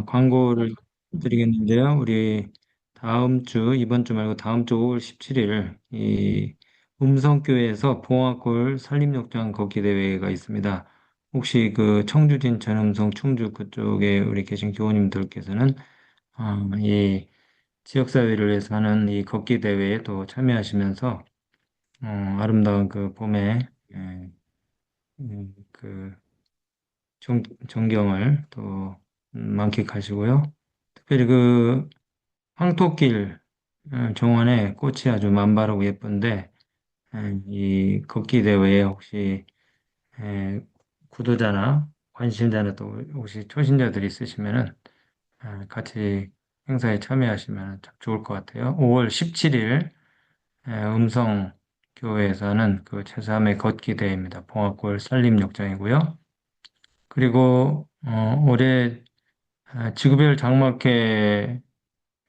광고를 드리겠는데요. 우리 다음 주, 이번 주 말고 다음 주 5월 17일, 이 음성교회에서 봉화골 산림욕장 걷기 대회가 있습니다. 혹시 그 청주진 전음성 충주 그쪽에 우리 계신 교우님들께서는 이 지역사회를 위해서 하는 이 걷기 대회에 또 참여하시면서 아름다운 그 봄에 그 전경을 또 만끽하시고요. 특별히 그 황토길 정원에 꽃이 아주 만발하고 예쁜데 이 걷기 대회에 혹시 에, 구도자나 관심자나 또 혹시 초신자들이 있으시면은 같이 행사에 참여하시면 참 좋을 것 같아요. 5월 17일 음성 교회에서 하는 그 제3회 걷기 대회입니다. 봉화골 산림욕장이고요. 그리고 올해 지구별 장막회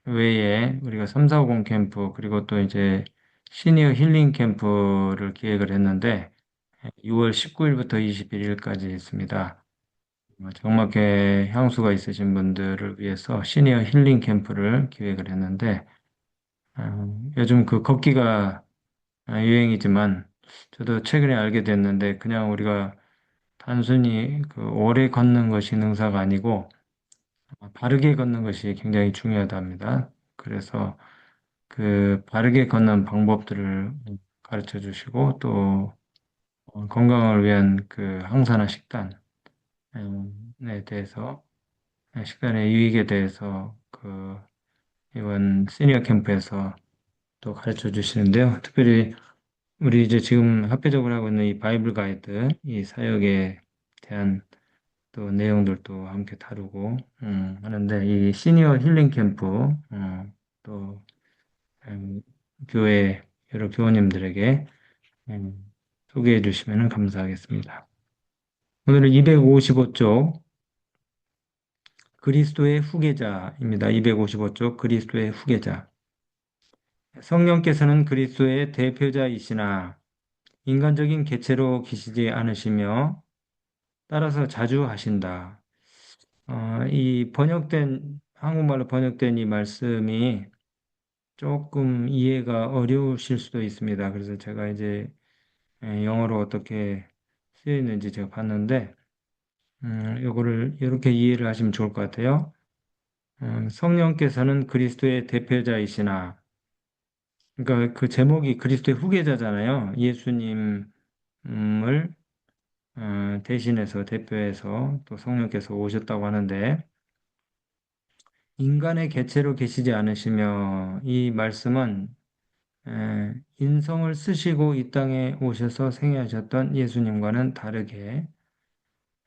외에 우리가 3,450 캠프 그리고 또 이제 시니어 힐링 캠프를 기획을 했는데 6월 19일부터 21일까지 있습니다. 장막회 향수가 있으신 분들을 위해서 시니어 힐링 캠프를 기획을 했는데 요즘 그 걷기가 유행이지만 저도 최근에 알게 됐는데 그냥 우리가 단순히 그 오래 걷는 것이 능사가 아니고 바르게 걷는 것이 굉장히 중요하답니다. 그래서 그 바르게 걷는 방법들을 가르쳐 주시고 또 건강을 위한 그 항산화 식단에 대해서 식단의 유익에 대해서 그 이번 시니어 캠프에서 또 가르쳐 주시는데요. 특별히 우리 이제 지금 학회적으로 하고 있는 이 바이블 가이드 이 사역에 대한 또 내용들도 함께 다루고 하는데 이 시니어 힐링 캠프 또 음, 교회 여러 교우님들에게 소개해 주시면 감사하겠습니다. 오늘은 255쪽 그리스도의 후계자입니다. 255쪽 그리스도의 후계자. 성령께서는 그리스도의 대표자이시나 인간적인 개체로 계시지 않으시며 따라서 자주 하신다. 이 한국말로 번역된 이 말씀이 조금 이해가 어려우실 수도 있습니다. 그래서 제가 이제 영어로 어떻게 쓰여 있는지 제가 봤는데, 요거를 이렇게 이해를 하시면 좋을 것 같아요. 성령께서는 그리스도의 대표자이시나, 그러니까 그 제목이 그리스도의 후계자잖아요. 예수님을 대신해서 대표해서 또 성령께서 오셨다고 하는데, 인간의 개체로 계시지 않으시며 이 말씀은 인성을 쓰시고 이 땅에 오셔서 생애하셨던 예수님과는 다르게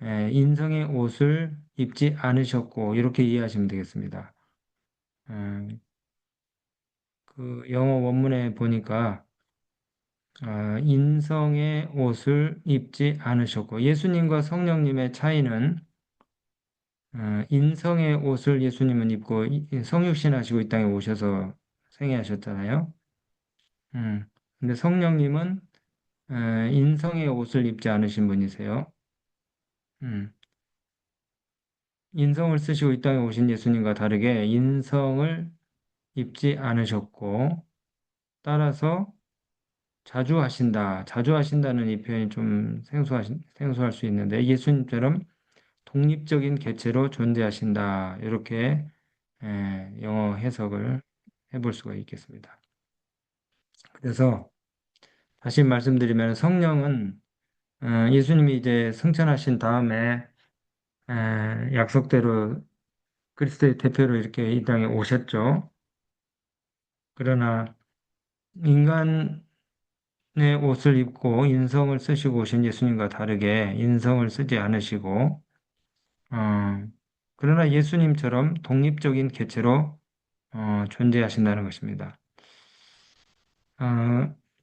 인성의 옷을 입지 않으셨고 이렇게 이해하시면 되겠습니다. 그 영어 원문에 보니까 인성의 옷을 입지 않으셨고 예수님과 성령님의 차이는 인성의 옷을 예수님은 입고 성육신하시고 이 땅에 오셔서 생애하셨잖아요. 근데 성령님은 인성의 옷을 입지 않으신 분이세요. 음, 인성을 쓰시고 이 땅에 오신 예수님과 다르게 인성을 입지 않으셨고, 따라서 자주 하신다. 자주 하신다는 이 표현이 좀 생소할 수 있는데, 예수님처럼 독립적인 개체로 존재하신다. 이렇게 영어 해석을 해볼 수가 있겠습니다. 그래서 다시 말씀드리면 성령은 예수님이 이제 승천하신 다음에 약속대로 그리스도의 대표로 이렇게 이 땅에 오셨죠. 그러나 인간의 옷을 입고 인성을 쓰시고 오신 예수님과 다르게 인성을 쓰지 않으시고, 어, 그러나 예수님처럼 독립적인 개체로 존재하신다는 것입니다.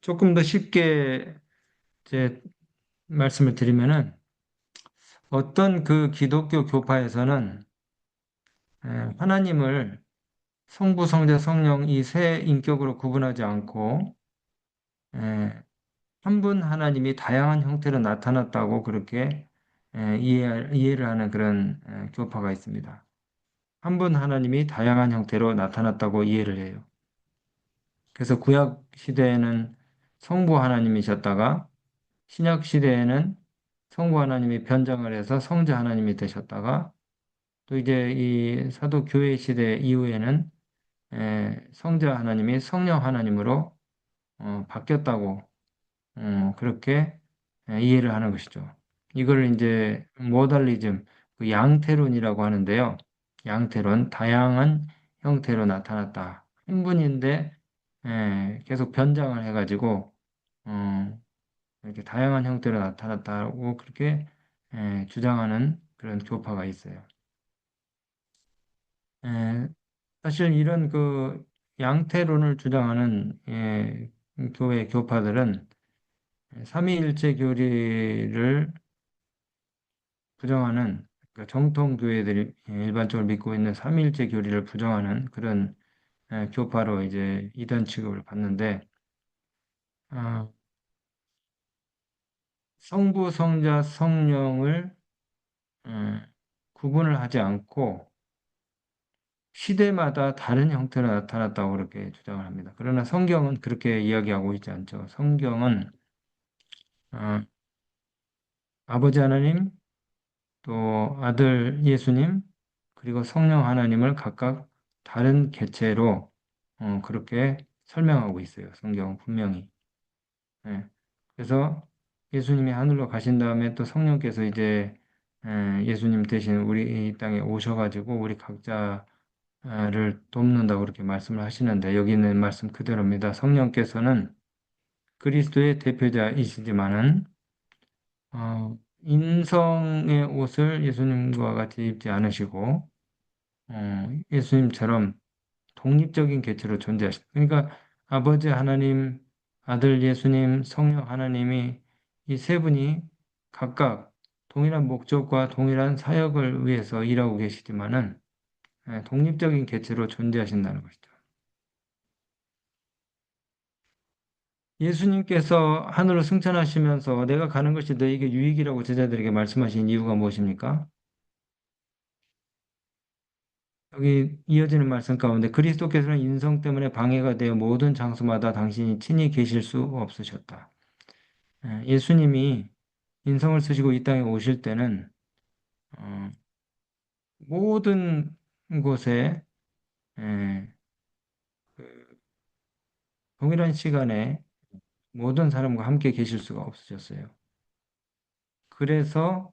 조금 더 쉽게 제 말씀을 드리면은 어떤 그 기독교 교파에서는 하나님을 성부, 성자, 성령 이 세 인격으로 구분하지 않고 한 분 하나님이 다양한 형태로 나타났다고 그렇게 이해를 하는 그런 교파가 있습니다. 한 분 하나님이 다양한 형태로 나타났다고 이해를 해요. 그래서 구약 시대에는 성부 하나님이셨다가 신약 시대에는 성부 하나님이 변장을 해서 성자 하나님이 되셨다가 또 이제 이 사도 교회 시대 이후에는 성자 하나님이 성령 하나님으로 바뀌었다고 그렇게 이해를 하는 것이죠. 이걸 이제 모달리즘, 그 양태론이라고 하는데요. 양태론, 다양한 형태로 나타났다. 한 분인데 계속 변장을 해가지고 어, 이렇게 다양한 형태로 나타났다고 그렇게 주장하는 그런 교파가 있어요. 에, 사실 이런 그 양태론을 주장하는 교회 교파들은 삼위일체 교리를 부정하는 그러니까 정통 교회들이 일반적으로 믿고 있는 삼위일체 교리를 부정하는 그런 교파로 이제 이단 취급을 받는데 아, 성부, 성자, 성령을 음, 구분을 하지 않고 시대마다 다른 형태로 나타났다고 그렇게 주장을 합니다. 그러나 성경은 그렇게 이야기하고 있지 않죠. 성경은 어, 아버지 하나님, 또 아들 예수님, 그리고 성령 하나님을 각각 다른 개체로 그렇게 설명하고 있어요. 성경은 분명히. 예. 그래서 예수님이 하늘로 가신 다음에 또 성령께서 이제 예수님 대신 우리 이 땅에 오셔가지고 우리 각자를 돕는다고 그렇게 말씀을 하시는데 여기 있는 말씀 그대로입니다. 성령께서는 그리스도의 대표자이시지만은 인성의 옷을 예수님과 같이 입지 않으시고 예수님처럼 독립적인 개체로 존재하신다. 그러니까 아버지 하나님, 아들 예수님, 성령 하나님이 이 세 분이 각각 동일한 목적과 동일한 사역을 위해서 일하고 계시지만은 독립적인 개체로 존재하신다는 것이죠. 예수님께서 하늘로 승천하시면서 내가 가는 것이 너에게 유익이라고 제자들에게 말씀하신 이유가 무엇입니까? 여기 이어지는 말씀 가운데 그리스도께서는 인성 때문에 방해가 되어 모든 장소마다 당신이 친히 계실 수 없으셨다. 예수님이 인성을 쓰시고 이 땅에 오실 때는 어, 모든 곳에 에, 그 동일한 시간에 모든 사람과 함께 계실 수가 없으셨어요. 그래서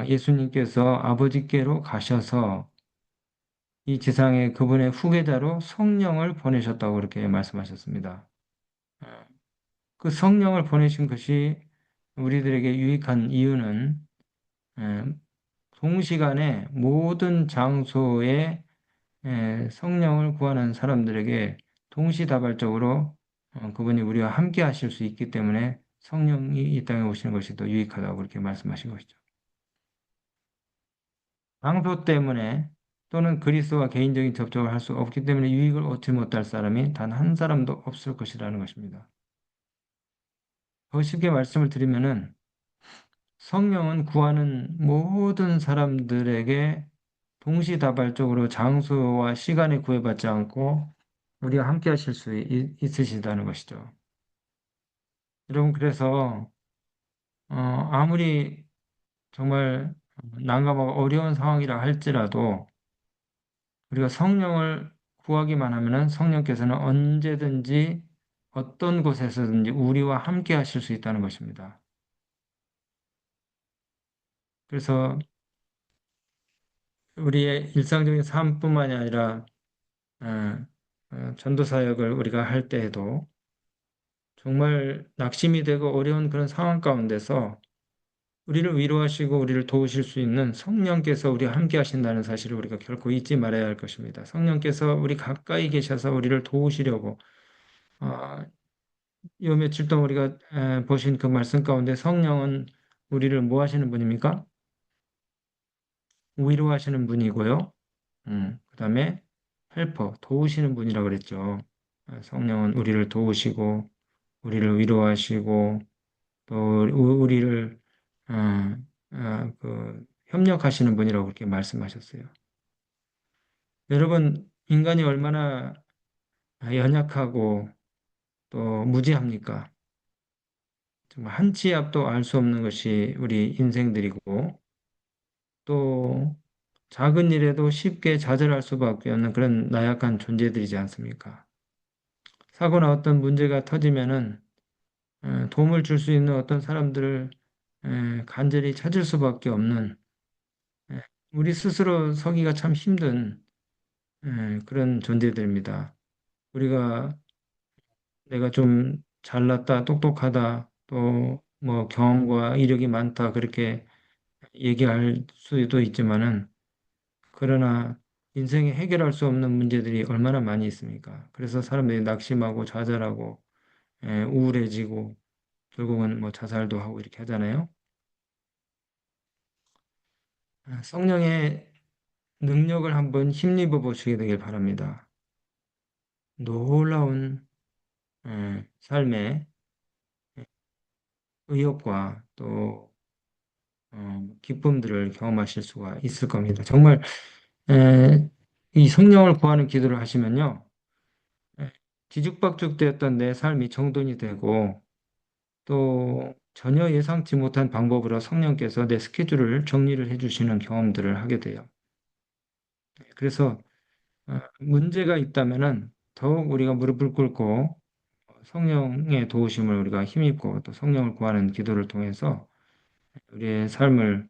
예수님께서 아버지께로 가셔서 이 지상에 그분의 후계자로 성령을 보내셨다고 그렇게 말씀하셨습니다. 어, 그 성령을 보내신 것이 우리들에게 유익한 이유는 에, 동시간에 모든 장소에 성령을 구하는 사람들에게 동시다발적으로 그분이 우리와 함께 하실 수 있기 때문에 성령이 이 땅에 오시는 것이 더 유익하다고 그렇게 말씀하신 것이죠. 장소 때문에 또는 그리스도와 개인적인 접촉을 할 수 없기 때문에 유익을 얻지 못할 사람이 단 한 사람도 없을 것이라는 것입니다. 더 쉽게 말씀을 드리면은 성령은 구하는 모든 사람들에게 동시다발적으로 장소와 시간에 구애받지 않고 우리와 함께 하실 수 있으시다는 것이죠. 여러분, 그래서 아무리 정말 난감하고 어려운 상황이라 할지라도 우리가 성령을 구하기만 하면은 성령께서는 언제든지 어떤 곳에서든지 우리와 함께 하실 수 있다는 것입니다. 그래서 우리의 일상적인 삶뿐만이 아니라 어, 전도 사역을 우리가 할 때에도 정말 낙심이 되고 어려운 그런 상황 가운데서 우리를 위로하시고 우리를 도우실 수 있는 성령께서 우리와 함께 하신다는 사실을 우리가 결코 잊지 말아야 할 것입니다. 성령께서 우리 가까이 계셔서 우리를 도우시려고 어, 요 며칠 동안 우리가 보신 그 말씀 가운데 성령은 우리를 뭐 하시는 분입니까? 위로하시는 분이고요. 그다음에 헬퍼, 도우시는 분이라고 그랬죠. 성령은 우리를 도우시고 우리를 위로하시고 또 우리를 그 협력하시는 분이라고 그렇게 말씀하셨어요. 여러분, 인간이 얼마나 연약하고 또 무지합니까? 정말 한 치 앞도 알 수 없는 것이 우리 인생들이고 또 작은 일에도 쉽게 좌절할 수밖에 없는 그런 나약한 존재들이지 않습니까? 사고나 어떤 문제가 터지면은 도움을 줄 수 있는 어떤 사람들을 간절히 찾을 수밖에 없는 에, 우리 스스로 서기가 참 힘든 그런 존재들입니다. 우리가 내가 좀 잘났다, 똑똑하다, 또 뭐 경험과 이력이 많다 그렇게 얘기할 수도 있지만은 그러나 인생에 해결할 수 없는 문제들이 얼마나 많이 있습니까? 그래서 사람들이 낙심하고 좌절하고 우울해지고 결국은 뭐 자살도 하고 이렇게 하잖아요. 성령의 능력을 한번 힘입어 보시게 되길 바랍니다. 놀라운 삶의 의욕과 또 기쁨들을 경험하실 수가 있을 겁니다. 정말 에, 이 성령을 구하는 기도를 하시면요. 에, 뒤죽박죽되었던 내 삶이 정돈이 되고 또 전혀 예상치 못한 방법으로 성령께서 내 스케줄을 정리를 해주시는 경험들을 하게 돼요. 그래서 문제가 있다면은 더욱 우리가 무릎을 꿇고 성령의 도우심을 우리가 힘입고 또 성령을 구하는 기도를 통해서 우리의 삶을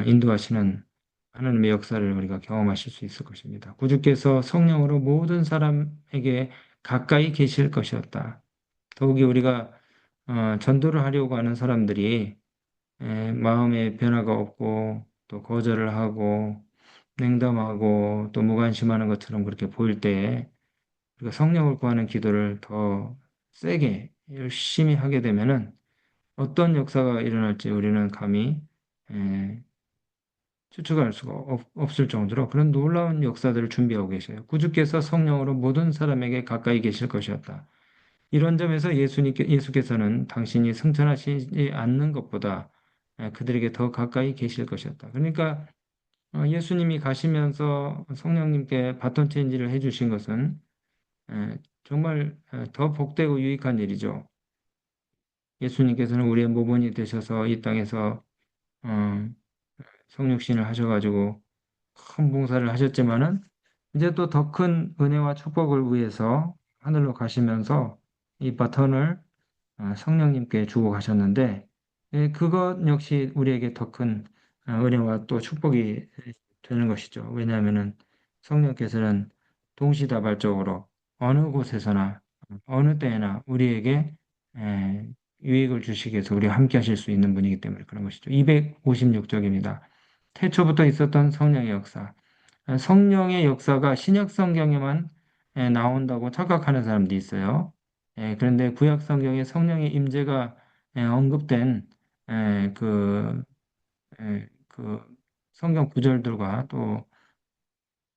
인도하시는 하나님의 역사를 우리가 경험하실 수 있을 것입니다. 구주께서 성령으로 모든 사람에게 가까이 계실 것이었다. 더욱이 우리가 전도를 하려고 하는 사람들이 마음의 변화가 없고 또 거절을 하고 냉담하고 또 무관심하는 것처럼 그렇게 보일 때에 우리가 성령을 구하는 기도를 더 세게 열심히 하게 되면은 어떤 역사가 일어날지 우리는 감히 에, 추측할 수가 없을 정도로 그런 놀라운 역사들을 준비하고 계셔요. 구주께서 성령으로 모든 사람에게 가까이 계실 것이었다. 이런 점에서 예수께서는 당신이 승천하시지 않는 것보다 그들에게 더 가까이 계실 것이었다. 그러니까 예수님이 가시면서 성령님께 바톤 체인지를 해주신 것은 정말 더 복되고 유익한 일이죠. 예수님께서는 우리의 모본이 되셔서 이 땅에서 어, 성육신을 하셔가지고 큰 봉사를 하셨지만은 이제 또 더 큰 은혜와 축복을 위해서 하늘로 가시면서 이 바톤을 성령님께 주고 가셨는데 그것 역시 우리에게 더 큰 은혜와 또 축복이 되는 것이죠. 왜냐하면은 성령께서는 동시다발적으로 어느 곳에서나 어느 때에나 우리에게 에, 유익을 주시기 위해서 우리와 함께 하실 수 있는 분이기 때문에 그런 것이죠. 256쪽입니다. 태초부터 있었던 성령의 역사. 성령의 역사가 신약 성경에만 나온다고 착각하는 사람도 있어요. 그런데 구약 성경에 성령의 임재가 언급된 에, 그, 그 성경 구절들과 또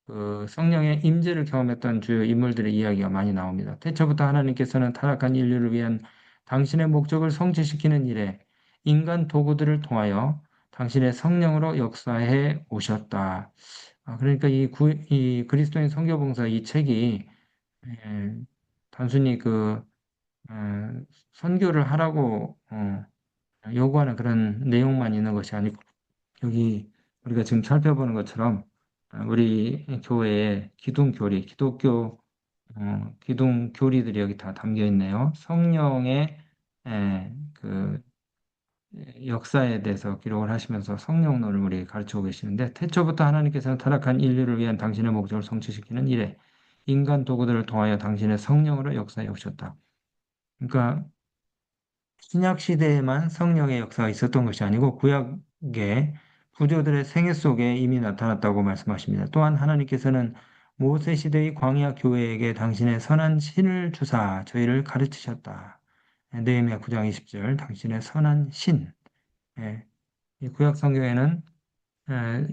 그 성령의 임재를 경험했던 주요 인물들의 이야기가 많이 나옵니다. 태초부터 하나님께서는 타락한 인류를 위한 당신의 목적을 성취시키는 일에 인간 도구들을 통하여 당신의 성령으로 역사해 오셨다. 그러니까 이 그리스도인 선교봉사 이 책이 에, 단순히 선교를 하라고 요구하는 그런 내용만 있는 것이 아니고 여기 우리가 지금 살펴보는 것처럼 우리 교회의 기둥교리, 기둥교리들이 여기 다 담겨 있네요. 성령의 그 역사에 대해서 기록을 하시면서 성령론을 우리 가르치고 계시는데 태초부터 하나님께서는 타락한 인류를 위한 당신의 목적을 성취시키는 일에 인간 도구들을 통하여 당신의 성령으로 역사해 오셨다. 그러니까 신약 시대에만 성령의 역사가 있었던 것이 아니고 구약의 구조들의 생애 속에 이미 나타났다고 말씀하십니다. 또한 하나님께서는 모세 시대의 광야 교회에게 당신의 선한 신을 주사 저희를 가르치셨다. 느헤미야 9장 20절 당신의 선한 신. 예, 이 구약 성경에는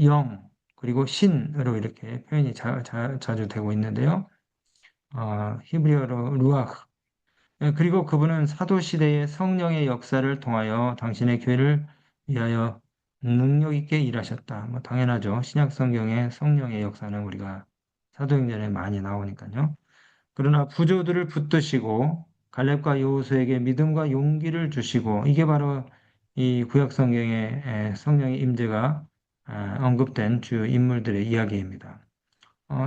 영 그리고 신으로 이렇게 표현이 자주 되고 있는데요. 히브리어로 루아흐 그리고 그분은 사도 시대의 성령의 역사를 통하여 당신의 교회를 위하여 능력 있게 일하셨다. 뭐 당연하죠. 신약 성경의 성령의 역사는 우리가 사도행전에 많이 나오니까요. 그러나 부조들을 붙드시고 갈렙과 여호수에게 믿음과 용기를 주시고 이게 바로 이 구약 성경의 성령의 임재가 언급된 주요 인물들의 이야기입니다.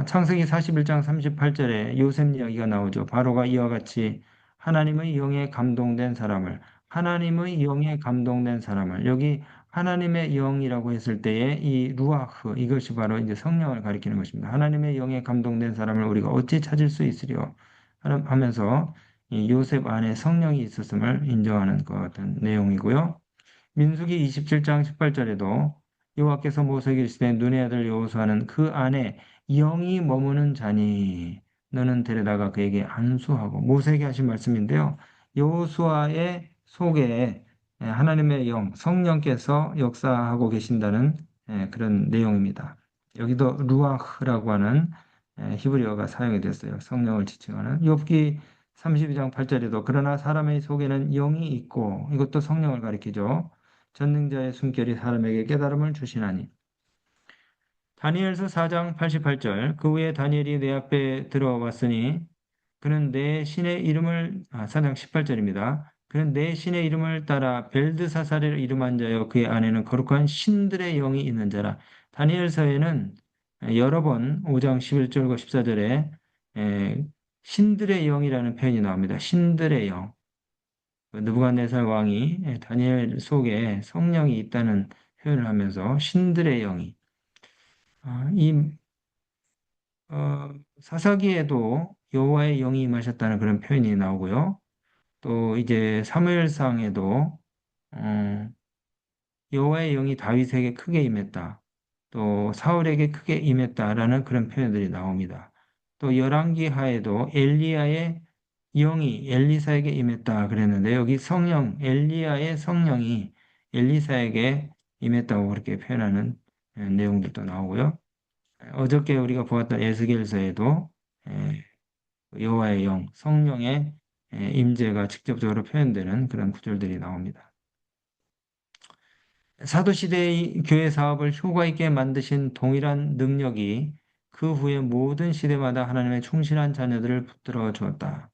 창세기 41장 38절에 요셉 이야기가 나오죠. 바로가 이와 같이 하나님의 영에 감동된 사람을, 하나님의 영에 감동된 사람을, 여기 하나님의 영이라고 했을 때에 이 루아흐, 이것이 바로 이제 성령을 가리키는 것입니다. 하나님의 영에 감동된 사람을 우리가 어찌 찾을 수 있으리요? 하면서 이 요셉 안에 성령이 있었음을 인정하는 것 같은 내용이고요. 민수기 27장 18절에도 여호와께서 모세에게 이르시되 눈의 아들 여호수아는 그 안에 영이 머무는 자니 너는 데려다가 그에게 안수하고 모세에게 하신 말씀인데요. 여호수아의 속에 하나님의 영, 성령께서 역사하고 계신다는 그런 내용입니다. 여기도 루아흐라고 하는 히브리어가 사용이 됐어요. 성령을 지칭하는 욥기 32장 8절에도 그러나 사람의 속에는 영이 있고 이것도 성령을 가리키죠. 전능자의 숨결이 사람에게 깨달음을 주시나니. 다니엘서 4장 88절 그 후에 다니엘이 내 앞에 들어왔으니 그는 내 신의 이름을 4장 18절입니다. 그는 내 신의 이름을 따라 벨드사사를 이름한 자여 그의 안에는 거룩한 신들의 영이 있는 자라. 다니엘서에는 여러 번 5장 11절과 14절에 신들의 영이라는 표현이 나옵니다. 신들의 영. 느부갓네살 왕이 다니엘 속에 성령이 있다는 표현을 하면서 신들의 영이 이 사사기에도 여호와의 영이 임하셨다는 그런 표현이 나오고요. 또 이제 사무엘상에도 어, 여호와의 영이 다윗에게 크게 임했다. 또 사울에게 크게 임했다라는 그런 표현들이 나옵니다. 또 열왕기 하에도 엘리야의 영이 엘리사에게 임했다 그랬는데 여기 성령 엘리야의 성령이 엘리사에게 임했다고 그렇게 표현하는 내용들도 나오고요. 어저께 우리가 보았던 에스겔서에도 여호와의 영 성령의 임재가 직접적으로 표현되는 그런 구절들이 나옵니다. 사도시대의 교회 사업을 효과 있게 만드신 동일한 능력이 그 후에 모든 시대마다 하나님의 충실한 자녀들을 붙들어 주었다.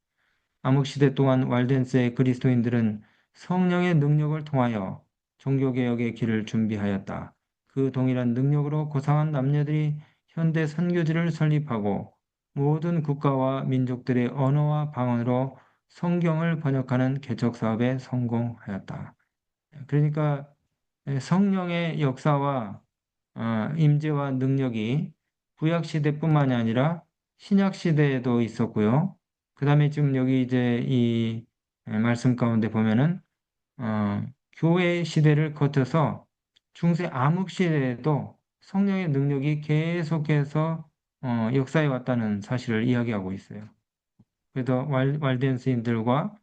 암흑시대 동안 walden스의 그리스도인들은 성령의 능력을 통하여 종교개혁의 길을 준비하였다. 그 동일한 능력으로 고상한 남녀들이 현대 선교지를 설립하고 모든 국가와 민족들의 언어와 방언으로 성경을 번역하는 개척 사업에 성공하였다. 그러니까 성령의 역사와 임재와 능력이 구약 시대뿐만이 아니라 신약 시대에도 있었고요. 그다음에 지금 여기 이제 이 말씀 가운데 보면은 어, 교회 시대를 거쳐서 중세 암흑 시대에도 성령의 능력이 계속해서 역사해 왔다는 사실을 이야기하고 있어요. 그래서 왈덴스인들과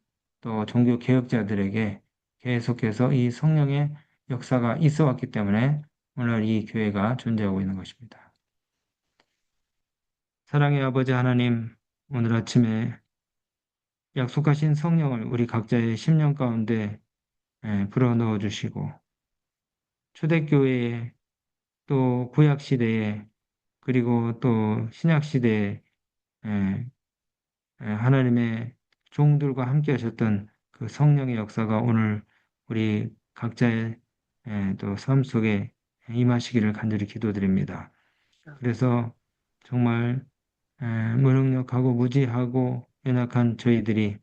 또 종교 개혁자들에게 계속해서 이 성령의 역사가 있어 왔기 때문에 오늘 이 교회가 존재하고 있는 것입니다. 사랑의 아버지 하나님, 오늘 아침에 약속하신 성령을 우리 각자의 심령 가운데 불어넣어 주시고 초대교회에 또 구약시대에 그리고 또 신약시대에 하나님의 종들과 함께 하셨던 그 성령의 역사가 오늘 우리 각자의 또 삶 속에 임하시기를 간절히 기도드립니다. 그래서 정말 무능력하고 무지하고 연약한 저희들이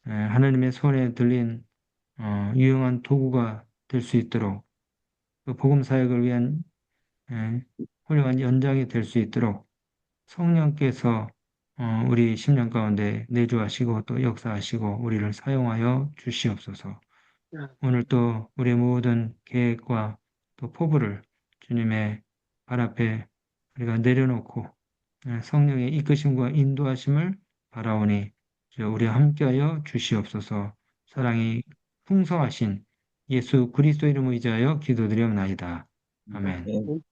하나님의 손에 들린 유용한 도구가 될 수 있도록 그 복음 사역을 위한 에, 훌륭한 연장이 될 수 있도록 성령께서 우리 심령 가운데 내주하시고 또 역사하시고 우리를 사용하여 주시옵소서. 오늘 또 우리의 모든 계획과 또 포부를 주님의 발 앞에 우리가 내려놓고 성령의 이끄심과 인도하심을 바라오니 우리와 함께하여 주시옵소서. 사랑이 풍성하신 예수 그리스도 이름을 의지하여 기도드리옵나이다. 아멘. 네.